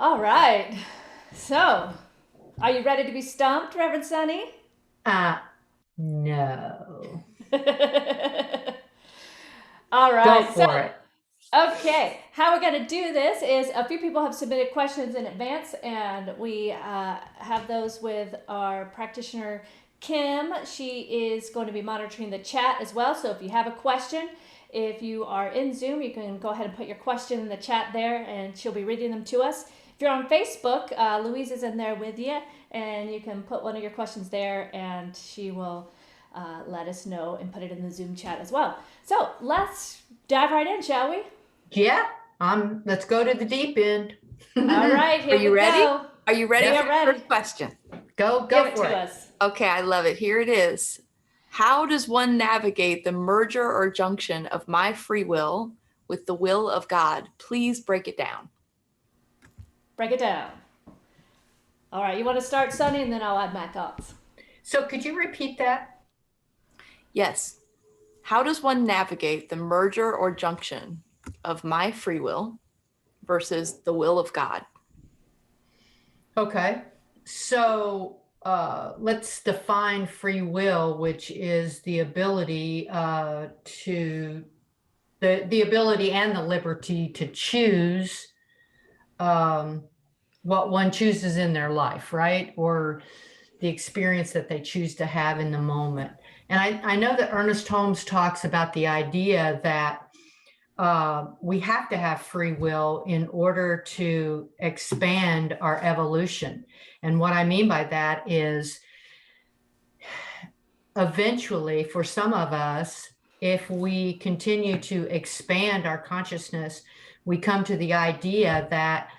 All right. So, are you ready to be stumped, Reverend Sonny? Uh, no. All Go right. So, for it. okay. How we're going to do this is a few people have submitted questions in advance, and we have those with our practitioner, Kim. She is going to be monitoring the chat as well. So, if you have a question, if you are in Zoom, you can go ahead and put your question in the chat there, and she'll be reading them to us. If you're on Facebook, Louise is in there with you, and you can put one of your questions there, and she will let us know and put it in the Zoom chat as well. So let's dive right in, shall we? Yeah, let's go to the deep end. All right, Are here you we ready? go. Are you ready We for are Yep. the ready. first question? Give Go it for to it. us. Okay, I love it. Here it is. How does one navigate the merger or junction of my free will with the will of God? Please break it down. Break it down. All right, you want to start, Sonny, and then I'll add my thoughts. So could you repeat that? Yes. How does one navigate the merger or junction of my free will versus the will of God? Okay. So let's define free will, which is the ability to the ability and the liberty to choose um, what one chooses in their life, right? Or the experience that they choose to have in the moment. And I know that Ernest Holmes talks about the idea that we have to have free will in order to expand our evolution. And what I mean by that is eventually, for some of us, if we continue to expand our consciousness, we come to the idea that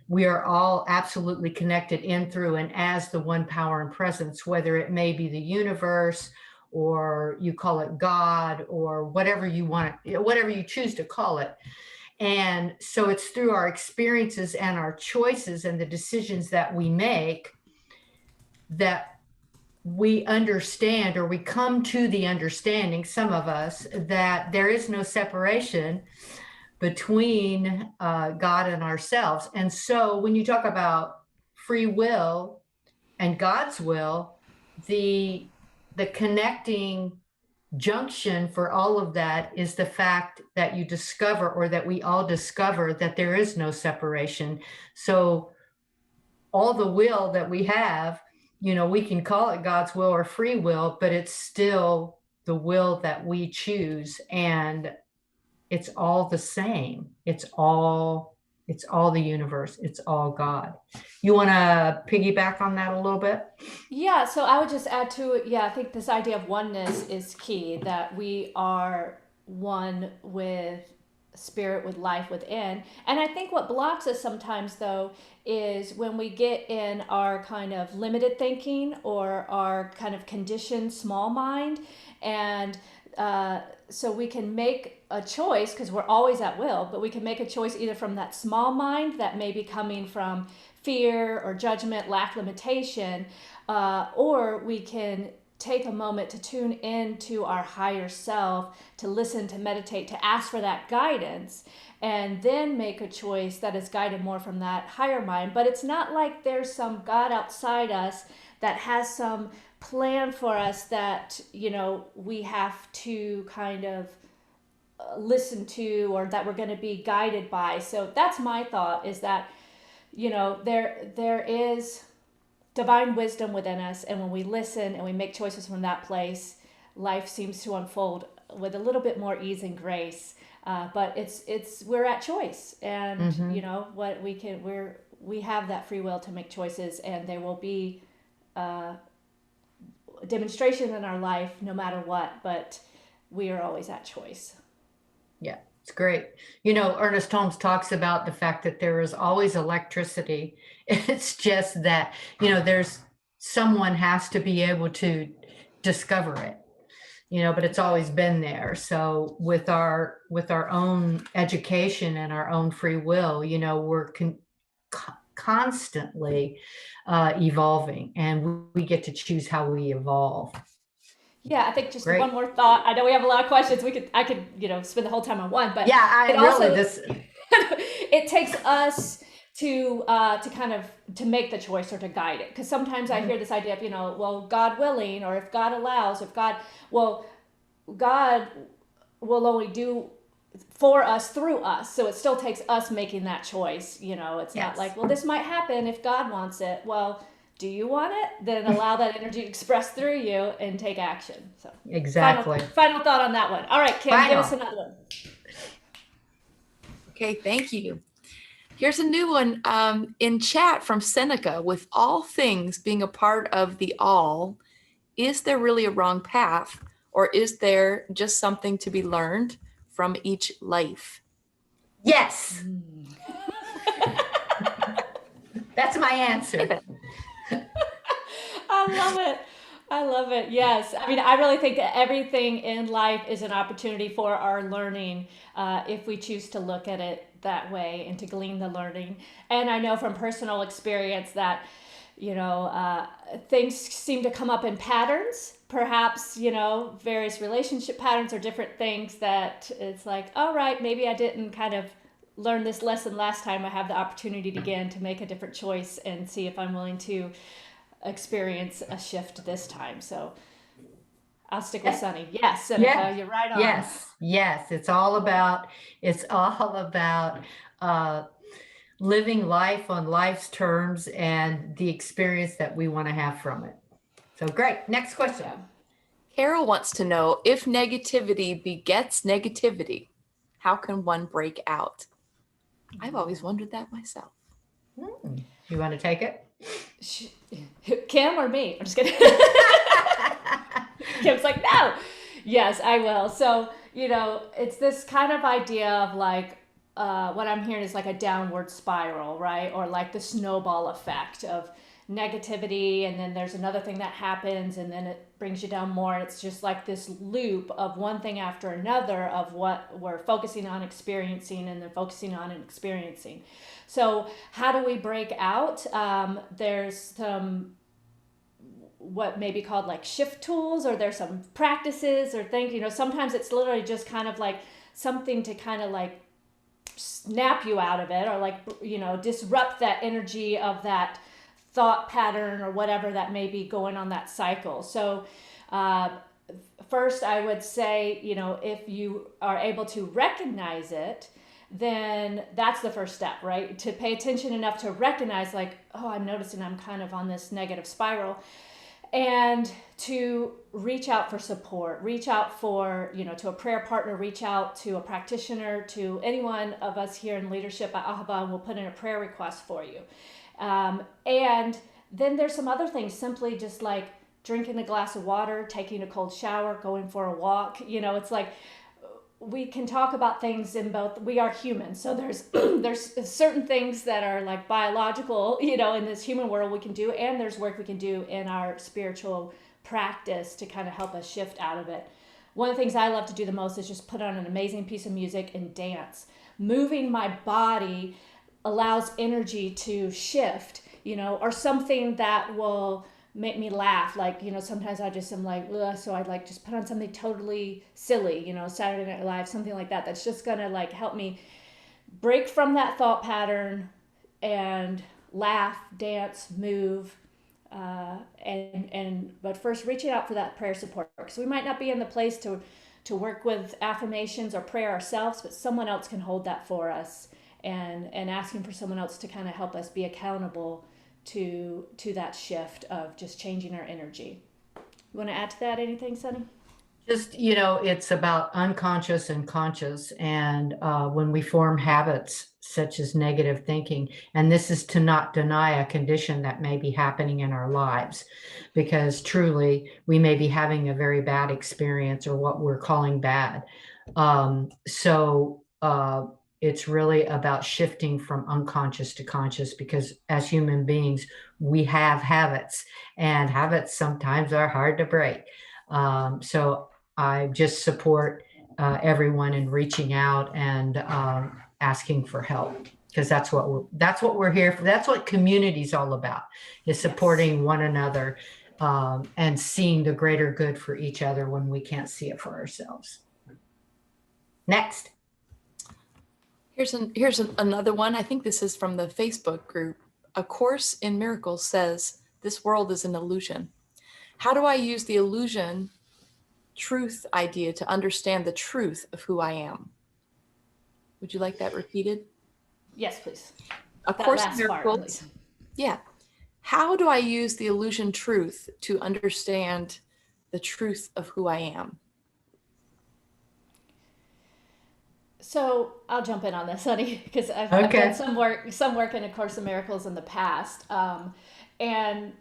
we are all absolutely connected in, through, and as the one power and presence, whether it may be the universe or you call it God or whatever you want, whatever you choose to call it. And so it's through our experiences and our choices and the decisions that we make that we understand, or we come to the understanding, some of us, that there is no separation between God and ourselves. And so when you talk about free will and God's will, the the connecting junction for all of that is the fact that you discover, or that we all discover, that there is no separation. So all the will that we have, we can call it God's will or free will, but it's still the will that we choose. And it's all the same. It's all the universe. It's all God. You want to piggyback on that a little bit? Yeah, so I would just add to it. Yeah, I think this idea of oneness is key, that we are one with spirit, with life within. And I think what blocks us sometimes, though, is when we get in our kind of limited thinking or our kind of conditioned small mind. And so we can make a choice because we're always at will, but we can make a choice either from that small mind that may be coming from fear or judgment, lack, limitation, or we can take a moment to tune into our higher self, to listen, to meditate, to ask for that guidance, and then make a choice that is guided more from that higher mind. But it's not like there's some God outside us that has some plan for us that, we have to kind of listen to, or that we're going to be guided by. So that's my thought, is that, there is divine wisdom within us, and when we listen and we make choices from that place, life seems to unfold with a little bit more ease and grace. But we're at choice, and Mm-hmm. what we have that free will to make choices, and there will be a demonstration in our life no matter what. But we are always at choice. Yeah, it's great. Ernest Holmes talks about the fact that there is always electricity. It's just that, there's someone has to be able to discover it, but it's always been there. So with our own education and our own free will, we're constantly evolving, and we get to choose how we evolve. Yeah, I think just one Great. more thought. I know we have a lot of questions. I could, spend the whole time on one, but Yeah, I it really also this it takes us kind of to make the choice or to guide it. Because sometimes I hear this idea of, well, God willing, or if God allows, God will only do for us through us. So it still takes us making that choice. It's not like, well, this might happen if God wants it. Well, do you want it? Then allow that energy to express through you and take action. So Exactly. Final thought on that one. All right, Kim, give us another one. Okay, thank you. Here's a new one in chat from Seneca. With all things being a part of the all, is there really a wrong path, or is there just something to be learned from each life? Yes. That's my answer. I love it. Yes. I mean, I really think that everything in life is an opportunity for our learning, if we choose to look at it that way and to glean the learning. And I know from personal experience that, things seem to come up in patterns, perhaps, various relationship patterns or different things that it's like, all right, maybe I didn't kind of learn this lesson last time. I have the opportunity again to make a different choice and see if I'm willing to experience a shift this time. So I'll stick with Soni. Yes, Seneca, you're right on. Yes. It's all about living life on life's terms and the experience that we want to have from it. So great. Next question. Yeah. Carol wants to know, if negativity begets negativity, how can one break out? I've always wondered that myself. You want to take it? Kim or me? I'm just kidding. Kim's like, no. Yes, I will. So, it's this kind of idea of like, what I'm hearing is like a downward spiral, right? Or like the snowball effect of negativity, and then there's another thing that happens, and then it brings you down more. It's just like this loop of one thing after another of what we're focusing on experiencing and then focusing on and experiencing. So how do we break out? There's some what may be called like shift tools, or there's some practices or things. Sometimes it's literally just kind of like something to kind of like snap you out of it, or like disrupt that energy of that thought pattern or whatever that may be going on that cycle. So first I would say, if you are able to recognize it, then that's the first step, right? To pay attention enough to recognize like, oh, I'm noticing I'm kind of on this negative spiral, and to reach out for support, reach out for, to a prayer partner, reach out to a practitioner, to any one of us here in leadership at Ahava, and we'll put in a prayer request for you. And then there's some other things, simply just like drinking a glass of water, taking a cold shower, going for a walk. It's like, we can talk about things in both. We are human, so there's certain things that are like biological, in this human world we can do, and there's work we can do in our spiritual practice to kind of help us shift out of it. One of the things I love to do the most is just put on an amazing piece of music and dance. Moving my body allows energy to shift, or something that will make me laugh. Like, sometimes I just am like, ugh, so I'd like just put on something totally silly, Saturday Night Live, something like that. That's just gonna like help me break from that thought pattern and laugh, dance, move, but first reaching out for that prayer support, because we might not be in the place to work with affirmations or prayer ourselves, but someone else can hold that for us, and asking for someone else to kind of help us be accountable to that shift of just changing our energy. You want to add to that anything, Soni? Just, it's about unconscious and conscious. And when we form habits such as negative thinking, and this is to not deny a condition that may be happening in our lives, because truly we may be having a very bad experience, or what we're calling bad. It's really about shifting from unconscious to conscious, because as human beings, we have habits, and habits sometimes are hard to break. So I just support everyone in reaching out and asking for help, because that's what we're here for. That's what community is all about, is supporting one another and seeing the greater good for each other when we can't see it for ourselves. Next. Another one. I think this is from the Facebook group. A Course in Miracles says this world is an illusion. How do I use the illusion truth idea to understand the truth of who I am? Would you like that repeated? Yes, please. A That Course in last part, Miracles. please. Yeah. How do I use the illusion truth to understand the truth of who I am? So I'll jump in on this, honey, because I've Okay. done some work in A Course in Miracles in the past, and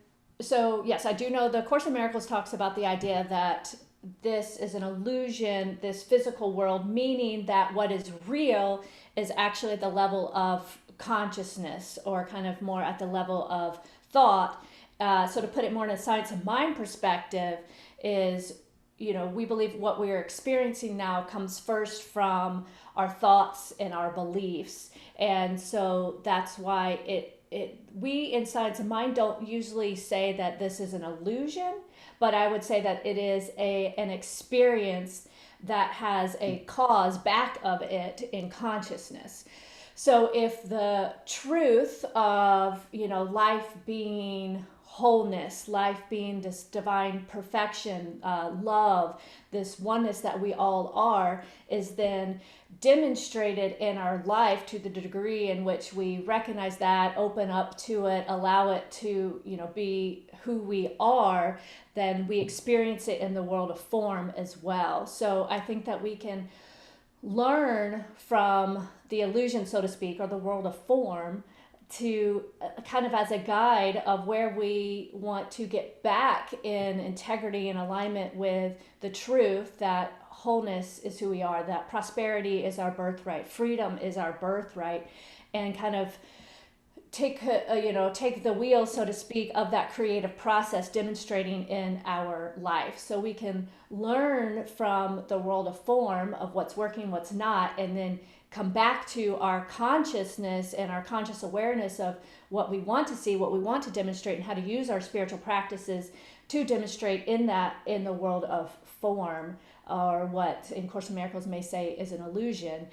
so yes, I do know the Course in Miracles talks about the idea that this is an illusion, this physical world, meaning that what is real is actually at the level of consciousness, or kind of more at the level of thought. So to put it more in a science of mind perspective, is, you know, we believe what we are experiencing now comes first from our thoughts and our beliefs. And so that's why we in science of mind don't usually say that this is an illusion, but I would say that it is an experience that has a cause back of it in consciousness. So if the truth of, you know, life being wholeness, life being this divine perfection, love, this oneness that we all are, is then demonstrated in our life to the degree in which we recognize that, open up to it, allow it to, you know, be who we are, then we experience it in the world of form as well. So I think that we can learn from the illusion, so to speak, or the world of form, to kind of as a guide of where we want to get back in integrity and alignment with the truth that wholeness is who we are, that prosperity is our birthright, freedom is our birthright, and kind of take the wheel, so to speak, of that creative process demonstrating in our life, so we can learn from the world of form of what's working, what's not, and then come back to our consciousness and our conscious awareness of what we want to see, what we want to demonstrate, and how to use our spiritual practices to demonstrate in the world of form, or what in Course in Miracles may say is an illusion.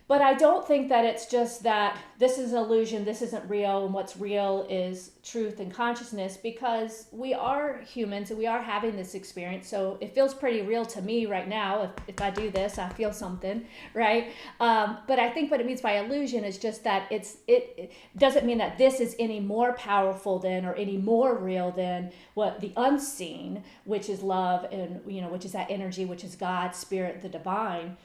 But I don't think that it's just that this is an illusion, this isn't real, and what's real is truth and consciousness, because we are humans and we are having this experience. So it feels pretty real to me right now. If I do this, I feel something, right? But I think what it means by illusion is just that it doesn't mean that this is any more powerful than, or any more real than, what the unseen, which is love, and, you know, which is that energy, which is God, spirit, the divine.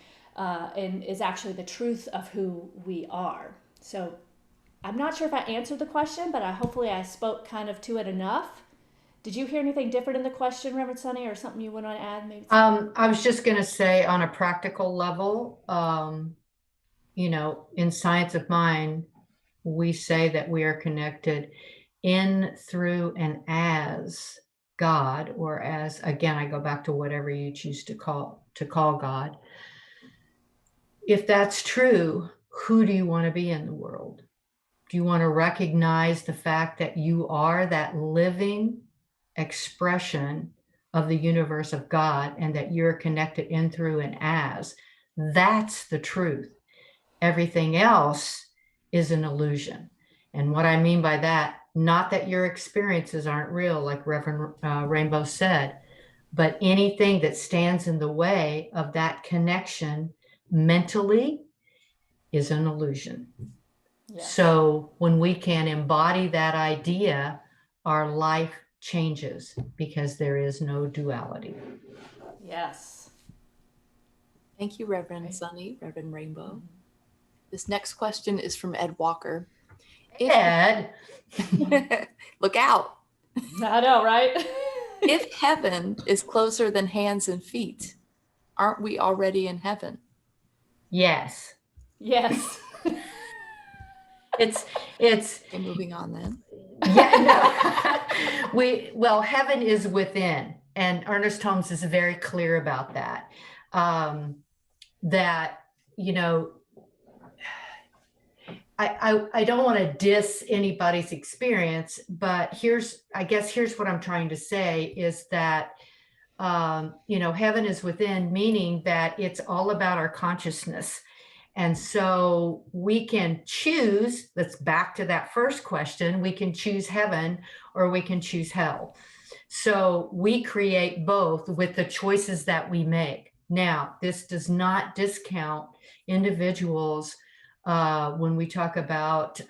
And is actually the truth of who we are. So I'm not sure if I answered the question, but hopefully I spoke kind of to it enough. Did you hear anything different in the question, Reverend Soni, or something you want to add? Maybe. I was just going to say, on a practical level, you know, in science of mind, we say that we are connected in, through, and as God, or as, again, I go back to whatever you choose to call God. If that's true, who do you want to be in the world? Do you want to recognize the fact that you are that living expression of the universe of God, and that you're connected in, through, and as? That's the truth. Everything else is an illusion. And what I mean by that, not that your experiences aren't real, like Reverend Rainbow said, but anything that stands in the way of that connection mentally is an illusion. Yes. So when we can embody that idea, our life changes, because there is no duality. Yes. Thank you, Reverend Soni, Reverend Rainbow. Mm-hmm. This next question is from Ed Walker. Ed! Look out. I know, right? If heaven is closer than hands and feet, aren't we already in heaven? Yes. Yes. It's okay, moving on then. Yeah, no. Well, heaven is within, and Ernest Holmes is very clear about that. That, you know, I don't want to diss anybody's experience, but here's what I'm trying to say is that, you know, heaven is within, meaning that it's all about our consciousness. And so we can choose, let's back to that first question, we can choose heaven or we can choose hell. So we create both with the choices that we make. Now, this does not discount individuals when we talk about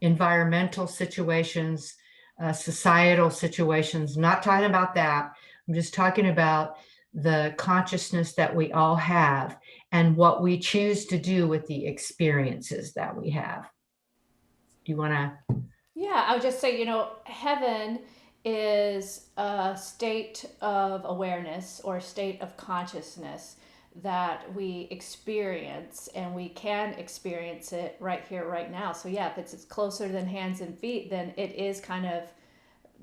environmental situations, societal situations, not talking about that. I'm just talking about the consciousness that we all have and what we choose to do with the experiences that we have. Do you want to? Yeah, I would just say, heaven is a state of awareness or state of consciousness that we experience, and we can experience it right here, right now. So, yeah, if it's closer than hands and feet, then it is kind of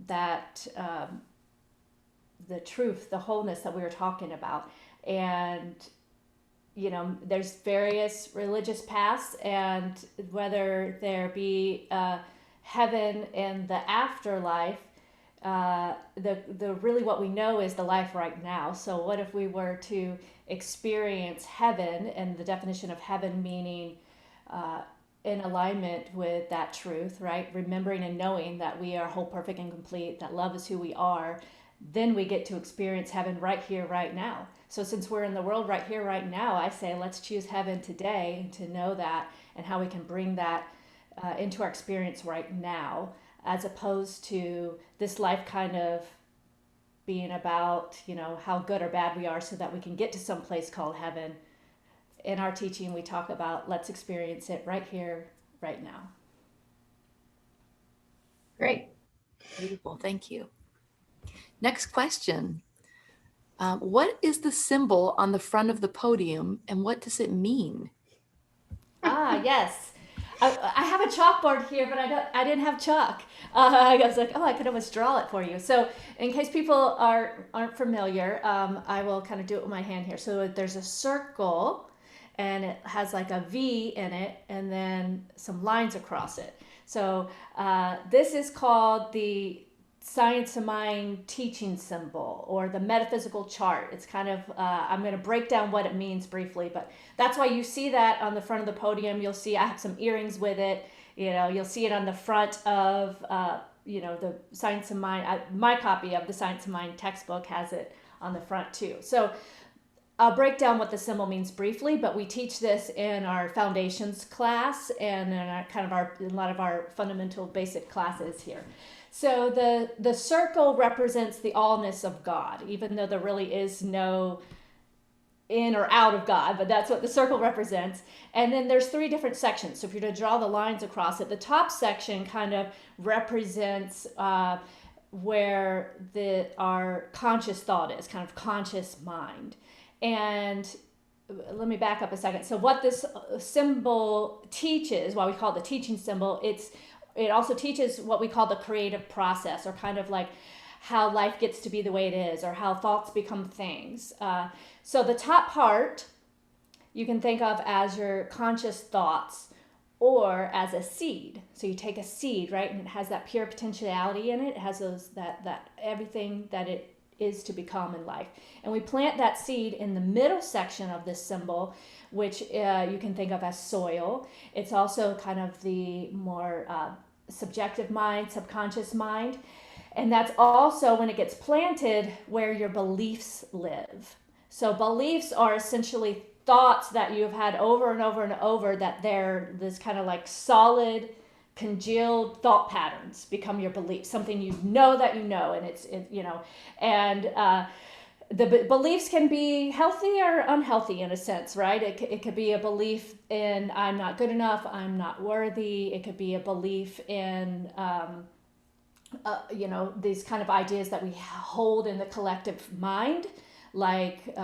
that the truth, the wholeness that we were talking about. And there's various religious paths, and whether there be heaven and the afterlife, the really what we know is the life right now. So what if we were to experience heaven, and the definition of heaven meaning in alignment with that truth, right? Remembering and knowing that we are whole, perfect, and complete, that love is who we are, then we get to experience heaven right here, right now. So since we're in the world right here, right now, I say let's choose heaven today, to know that and how we can bring that into our experience right now, as opposed to this life kind of being about, how good or bad we are so that we can get to some place called heaven. In our teaching, we talk about let's experience it right here, right now. Great. Beautiful. Thank you. Next question. What is the symbol on the front of the podium, and what does it mean? Yes. I have a chalkboard here, but I didn't have chalk. I was like, I could almost draw it for you. So in case people aren't familiar, I will kind of do it with my hand here. So there's a circle, and it has like a V in it, and then some lines across it. So this is called the Science of Mind teaching symbol, or the metaphysical chart. It's kind of, I'm going to break down what it means briefly, but that's why you see that on the front of the podium. You'll see I have some earrings with it. You'll see it on the front of, the Science of Mind. My copy of the Science of Mind textbook has it on the front too. So I'll break down what the symbol means briefly, but we teach this in our foundations class and in a lot of our fundamental basic classes here. So the circle represents the allness of God, even though there really is no in or out of God, but that's what the circle represents. And then there's 3 different sections. So if you're to draw the lines across it, the top section kind of represents where our conscious thought is, kind of conscious mind. And let me back up a second. So what this symbol teaches, why we call it the teaching symbol, it also teaches what we call the creative process, or kind of like how life gets to be the way it is, or how thoughts become things. So the top part you can think of as your conscious thoughts, or as a seed. So you take a seed, right, and it has that pure potentiality in it. It has that everything that it is to become in life. And we plant that seed in the middle section of this symbol, which you can think of as soil. It's also kind of the more subjective mind, subconscious mind. And that's also, when it gets planted, where your beliefs live. So beliefs are essentially thoughts that you've had over and over and over, that they're this kind of like solid, congealed thought patterns become your beliefs, something that you know, and the beliefs can be healthy or unhealthy in a sense, right? It could be a belief in I'm not good enough, I'm not worthy. It could be a belief in these kind of ideas that we hold in the collective mind, like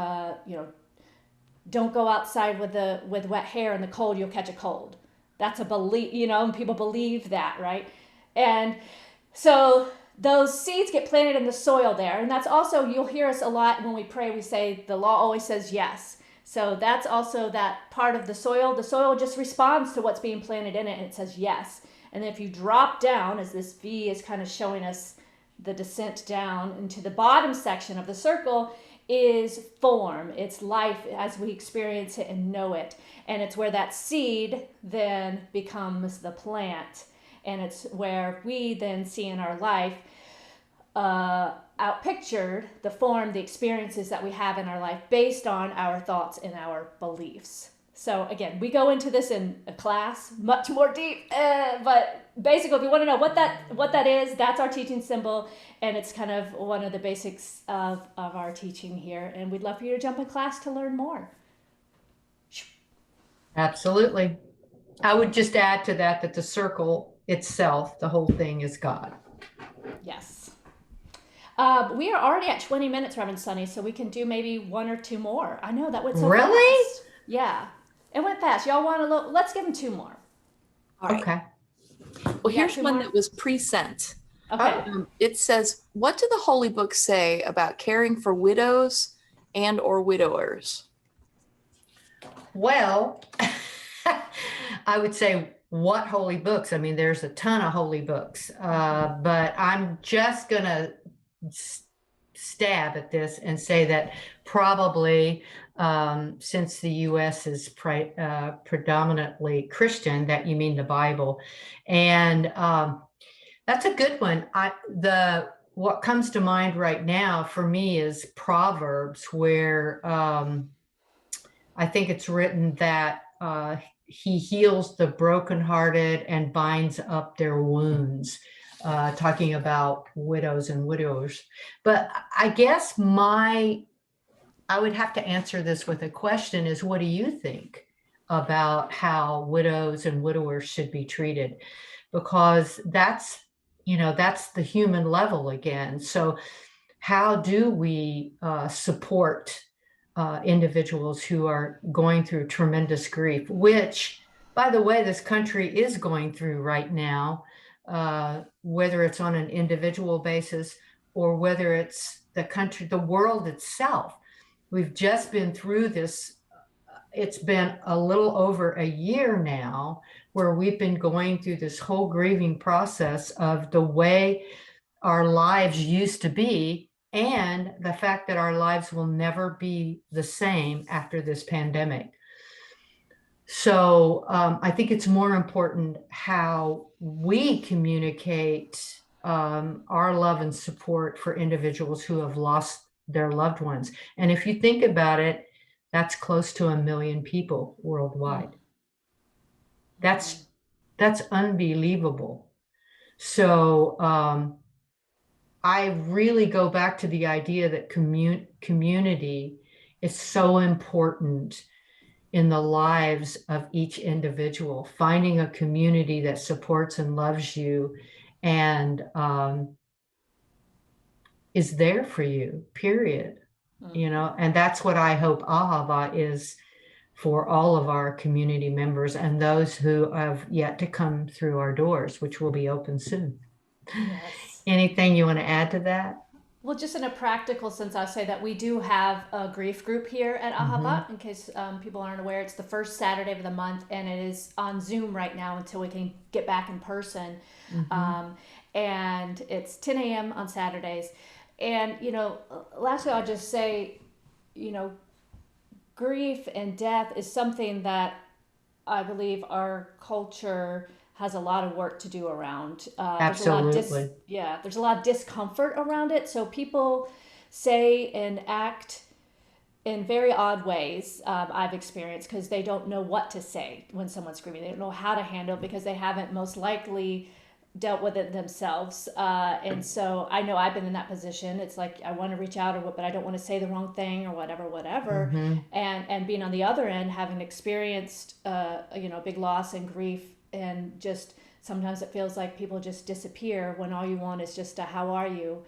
don't go outside with wet hair in the cold, you'll catch a cold. That's a belief, and people believe that, right? And so those seeds get planted in the soil there. And that's also, you'll hear us a lot when we pray, we say the law always says yes. So that's also that part of the soil. The soil just responds to what's being planted in it, and it says yes. And then if you drop down, as this V is kind of showing us the descent down into the bottom section of the circle, is form. It's life as we experience it and know it. And it's where that seed then becomes the plant. And it's where we then see in our life outpictured the form, the experiences that we have in our life based on our thoughts and our beliefs. So again, we go into this in a class much more deep, but basically, if you want to know what that is, that's our teaching symbol, and it's kind of one of the basics of our teaching here. And we'd love for you to jump in class to learn more. Absolutely. I would just add to that the circle itself, the whole thing is God. Yes. We are already at 20 minutes, Reverend Soni, so we can do maybe one or two more. I know that went so Really? fast. Yeah. It went fast. Y'all want to look? Let's give them two more. All right. Okay. Well, here's two one more? that was pre-sent. Okay. It says, what do the holy books say about caring for widows and or widowers? Well, I would say what holy books? I mean, there's a ton of holy books, but I'm just going to stab at this and say that probably since the U.S. is predominantly Christian, that you mean the Bible. And that's a good one. What comes to mind right now for me is Proverbs, where I think it's written that he heals the brokenhearted and binds up their wounds, talking about widows and widowers. But I guess I would have to answer this with a question is, what do you think about how widows and widowers should be treated? Because that's the human level again. So how do we support individuals who are going through tremendous grief, which, by the way, this country is going through right now, whether it's on an individual basis or whether it's the country, the world itself. We've just been through this. It's been a little over a year now where we've been going through this whole grieving process of the way our lives used to be and the fact that our lives will never be the same after this pandemic. So I think it's more important how we communicate our love and support for individuals who have lost their loved ones. And if you think about it, that's close to 1 million people worldwide. That's unbelievable. So I really go back to the idea that community is so important in the lives of each individual. Finding a community that supports and loves you and is there for you, period. And that's what I hope Ahava is for all of our community members and those who have yet to come through our doors, which will be open soon. Yes. Anything you want to add to that? Well, just in a practical sense, I'll say that we do have a grief group here at Ahava, in case people aren't aware. It's the first Saturday of the month, and it is on Zoom right now until we can get back in person. And it's 10 a.m. on Saturdays. And, lastly, I'll just say, grief and death is something that I believe our culture has a lot of work to do around. Absolutely. There's a lot of discomfort around it. So people say and act in very odd ways, I've experienced, because they don't know what to say when someone's grieving. They don't know how to handle it because they haven't most likely dealt with it themselves. And so I know I've been in that position. It's like I want to reach out, but I don't want to say the wrong thing or whatever. And being on the other end, having experienced big loss and grief, and just sometimes it feels like people just disappear when all you want is just a how are you,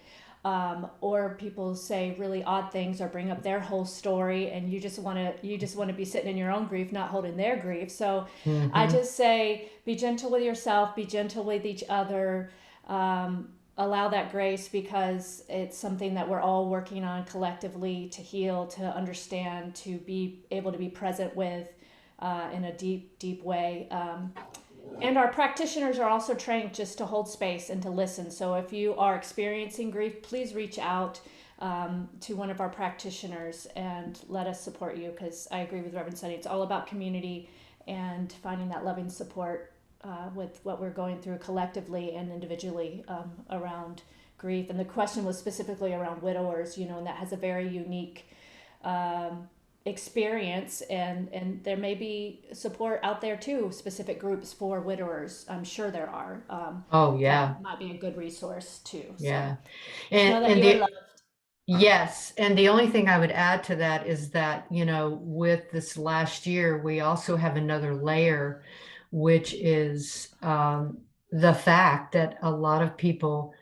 or people say really odd things or bring up their whole story, and you just want to be sitting in your own grief, not holding their grief. So I just say, be gentle with yourself, be gentle with each other, allow that grace, because it's something that we're all working on collectively to heal, to understand, to be able to be present with in a deep way. And our practitioners are also trained just to hold space and to listen. So if you are experiencing grief, please reach out. to one of our practitioners and let us support you, because I agree with Reverend Soni. It's all about community and finding that loving support with what we're going through collectively and individually around grief. And the question was specifically around widowers, and that has a very unique experience, and there may be support out there too, specific groups for widowers. I'm sure there are. Oh yeah. That might be a good resource too. Yeah. So know that you are loved. Yes. And the only thing I would add to that is that, with this last year, we also have another layer, which is the fact that a lot of people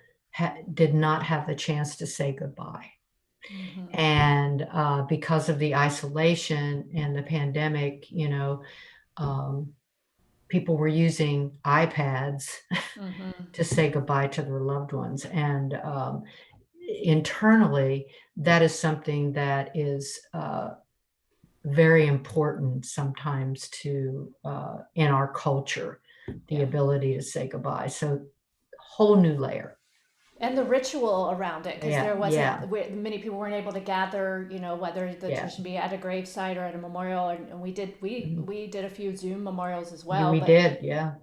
did not have the chance to say goodbye. Mm-hmm. And because of the isolation and the pandemic, people were using iPads Mm-hmm. to say goodbye to their loved ones. And internally, that is something that is very important sometimes to in our culture, the ability to say goodbye. So whole new layer. And the ritual around it, because there wasn't, Yeah. many people weren't able to gather, whether the tradition be at a gravesite or at a memorial. And we did a few Zoom memorials as well. We did, yeah.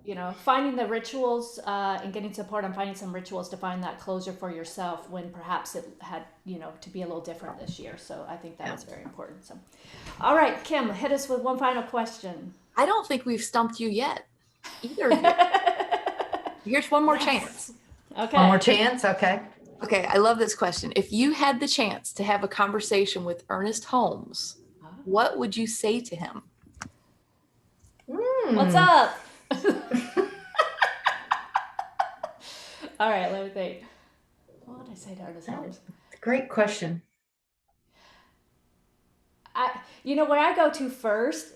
Finding the rituals and getting support on finding some rituals to find that closure for yourself when perhaps it had, to be a little different this year. So I think that was very important. So, all right, Kim, hit us with one final question. I don't think we've stumped you yet, either of you. Here's one more chance. Okay. One more chance? Okay. Okay, I love this question. If you had the chance to have a conversation with Ernest Holmes, what would you say to him? What's up? All right, let me think. What would I say to Ernest Holmes? Great question. Where I go to first,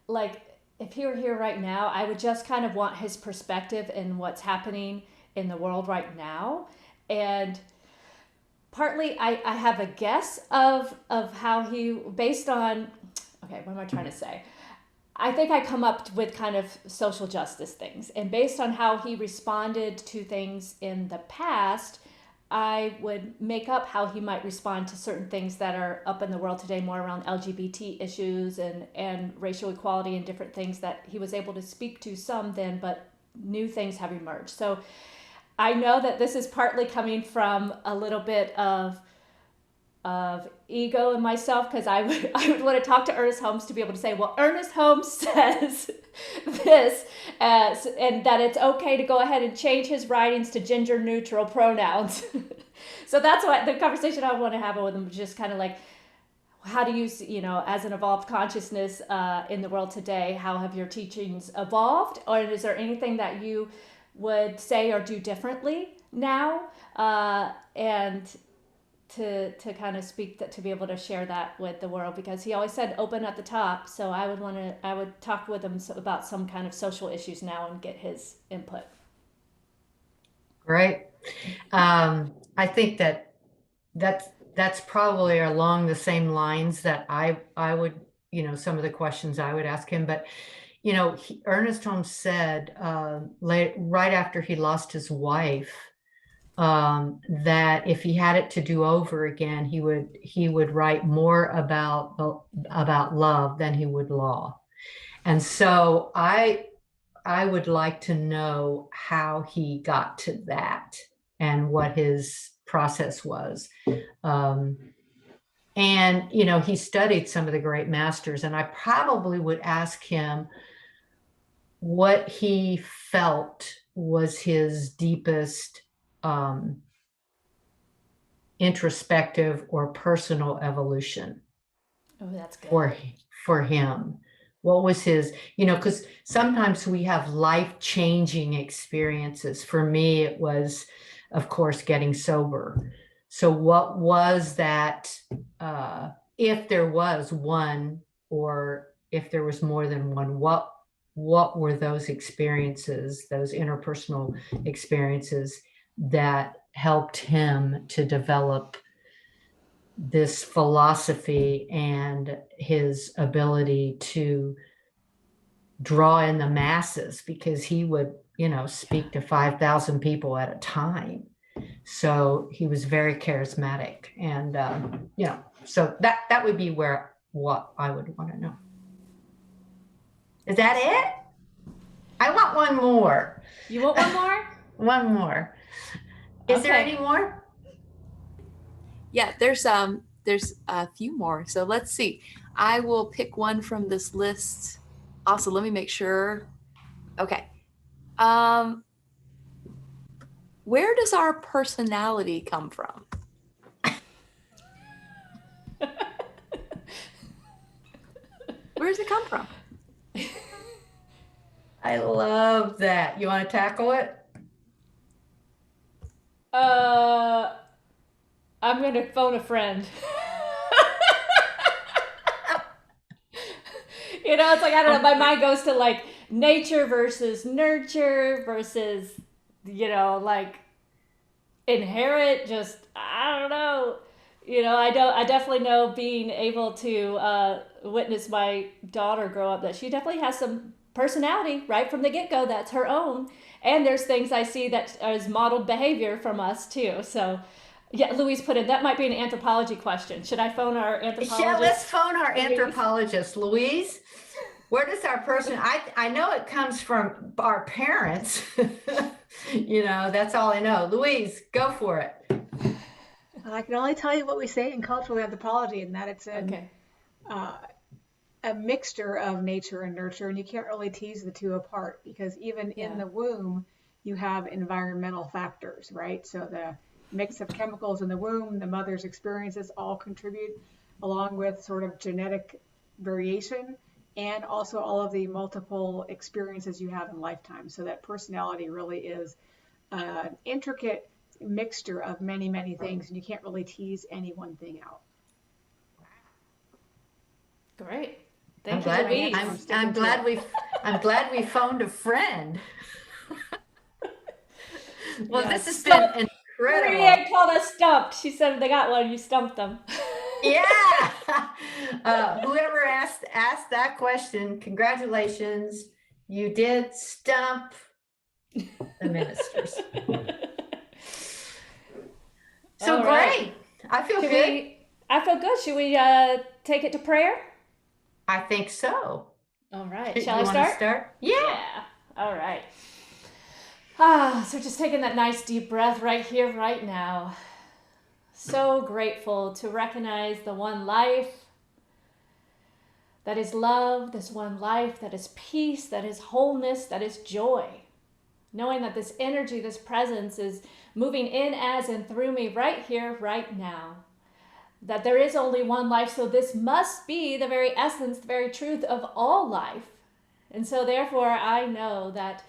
like, if he were here right now, I would just kind of want his perspective in what's happening in the world right now. And partly I have a guess of how he, based on, okay, what am I trying to say? I think I come up with kind of social justice things. And based on how he responded to things in the past, I would make up how he might respond to certain things that are up in the world today, more around LGBT issues and racial equality and different things that he was able to speak to some then, but new things have emerged. So I know that this is partly coming from a little bit of ego in myself, because I would want to talk to Ernest Holmes to be able to say, well, Ernest Holmes says this, and that it's okay to go ahead and change his writings to gender neutral pronouns. So that's what the conversation I want to have with him, just kind of like, how do you, as an evolved consciousness in the world today, how have your teachings evolved? Or is there anything that you would say or do differently now? And to kind of speak that, to be able to share that with the world, because he always said open at the top. So I would talk with him about some kind of social issues now and get his input. Great. I think that's probably along the same lines that I would, some of the questions I would ask him. But, Ernest Holmes said right after he lost his wife, that if he had it to do over again, he would write more about love than he would law. And so I would like to know how he got to that and what his process was. And he studied some of the great masters, and I probably would ask him what he felt was his deepest introspective or personal evolution. Oh, that's good. For him. What was his, because sometimes we have life-changing experiences. For me, it was, of course, getting sober. So what was that, if there was one, or if there was more than one, what were those experiences, those interpersonal experiences that helped him to develop this philosophy and his ability to draw in the masses, because he would, speak to 5,000 people at a time. So he was very charismatic. And, so that would be what I would want to know. Is that it? I want one more. You want one more? One more. Is there Okay. any more? Yeah, there's a few more. So let's see. I will pick one from this list. Also, let me make sure. Okay. Where does our personality come from? Where does it come from? I love that. You want to tackle it? I'm gonna phone a friend. It's like, I don't know, my mind goes to like nature versus nurture versus, like inherit, just, I don't know. I definitely know, being able to witness my daughter grow up, that she definitely has some personality right from the get-go that's her own. And there's things I see that is modeled behavior from us too. So yeah, Louise put in, that might be an anthropology question. Should I phone our anthropologist? Yeah, let's phone our Louise? anthropologist. Louise, where does our person, I know it comes from our parents. That's all I know. Louise, go for it. I can only tell you what we say in cultural anthropology, and that it's Okay. a mixture of nature and nurture, and you can't really tease the two apart, because even in the womb, you have environmental factors, right? So the mix of chemicals in the womb, the mother's experiences all contribute, along with sort of genetic variation, and also all of the multiple experiences you have in lifetime. So that personality really is an intricate mixture of many, many things, and you can't really tease any one thing out. Great. I'm glad we phoned a friend. Well, this has been incredible. Maria called us stumped. She said they got one. You stumped them. Yeah. Whoever asked that question, congratulations. You did stump the ministers. So All great. right. I feel good. I feel good. Should we take it to prayer? I think so. All right. Shall I start? Yeah. All right. So just taking that nice deep breath right here, right now. So grateful to recognize the one life that is love, this one life that is peace, that is wholeness, that is joy. Knowing that this energy, this presence is moving in, as, and through me right here, right now. That there is only one life, so this must be the very essence, the very truth of all life. And so therefore I know that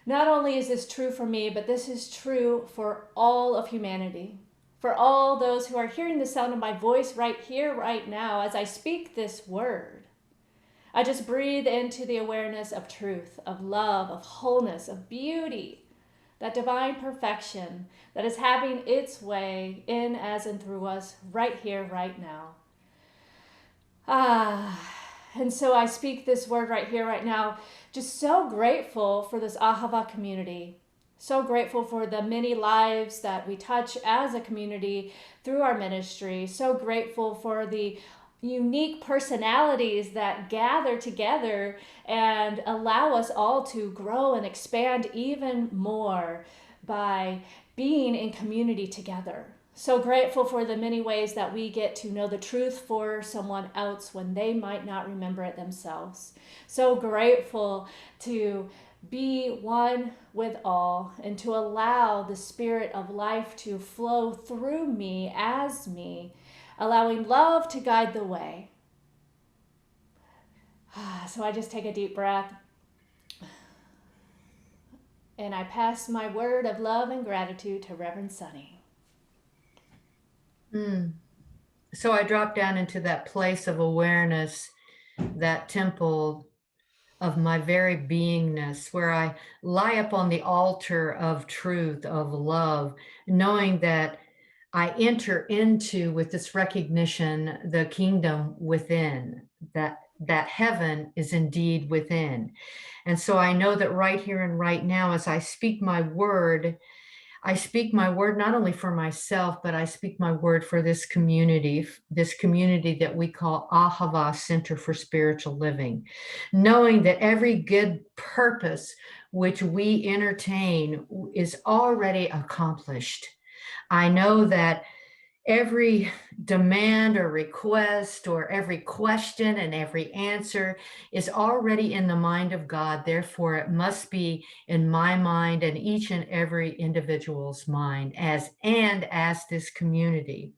not only is this true for me, but this is true for all of humanity. For all those who are hearing the sound of my voice right here, right now, as I speak this word. I just breathe into the awareness of truth, of love, of wholeness, of beauty, that divine perfection that is having its way in, as, and through us right here, right now. And so I speak this word right here, right now, just so grateful for this Ahava community. So grateful for the many lives that we touch as a community through our ministry. So grateful for the unique personalities that gather together and allow us all to grow and expand even more by being in community together. So grateful for the many ways that we get to know the truth for someone else when they might not remember it themselves. So grateful to be one with all and to allow the spirit of life to flow through me as me, allowing love to guide the way. So I just take a deep breath and I pass my word of love and gratitude to Reverend Soni. So I drop down into that place of awareness, that temple of my very beingness, where I lie up on the altar of truth, of love, knowing that I enter into, with this recognition, the kingdom within, that heaven is indeed within. And so I know that right here and right now, as I speak my word, I speak my word not only for myself, but I speak my word for this community that we call Ahava Center for Spiritual Living, knowing that every good purpose which we entertain is already accomplished. I know that every demand or request or every question and every answer is already in the mind of God. Therefore, it must be in my mind and each and every individual's mind as this community.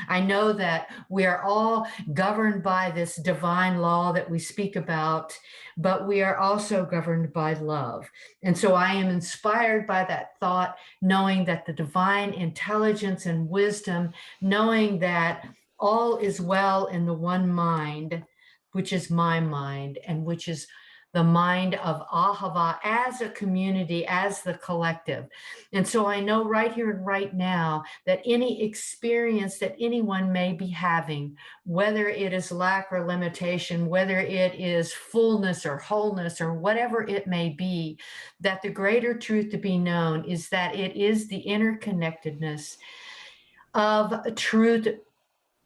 I know that we are all governed by this divine law that we speak about, but we are also governed by love. And so I am inspired by that thought, knowing that the divine intelligence and wisdom, knowing that all is well in the one mind, which is my mind, and which is the mind of Ahava as a community, as the collective. And so I know right here and right now that any experience that anyone may be having, whether it is lack or limitation, whether it is fullness or wholeness or whatever it may be, that the greater truth to be known is that it is the interconnectedness of truth,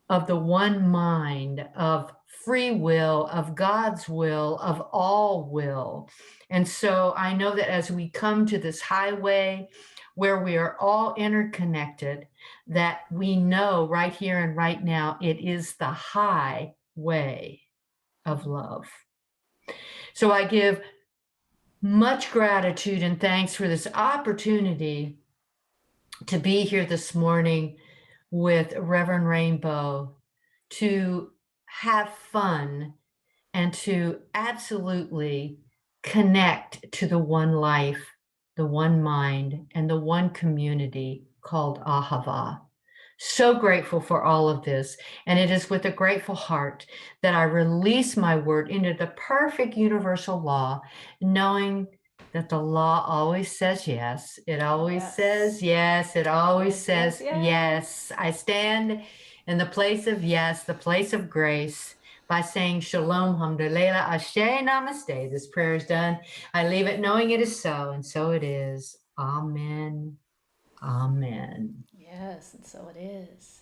of the one mind, of free will, of God's will, of all will. And so I know that as we come to this highway where we are all interconnected, that we know right here and right now, it is the highway of love. So I give much gratitude and thanks for this opportunity to be here this morning with Reverend Rainbow, to have fun and to absolutely connect to the one life, the one mind, and the one community called Ahava. So grateful for all of this. And it is with a grateful heart that I release my word into the perfect universal law, knowing that the law always says yes. It always says yes. It always says yes. I stand in the place of yes, the place of grace, by saying shalom, hamdulillah, ashe, namaste. This prayer is done. I leave it knowing it is so, and so it is. Amen. Amen. Yes, and so it is.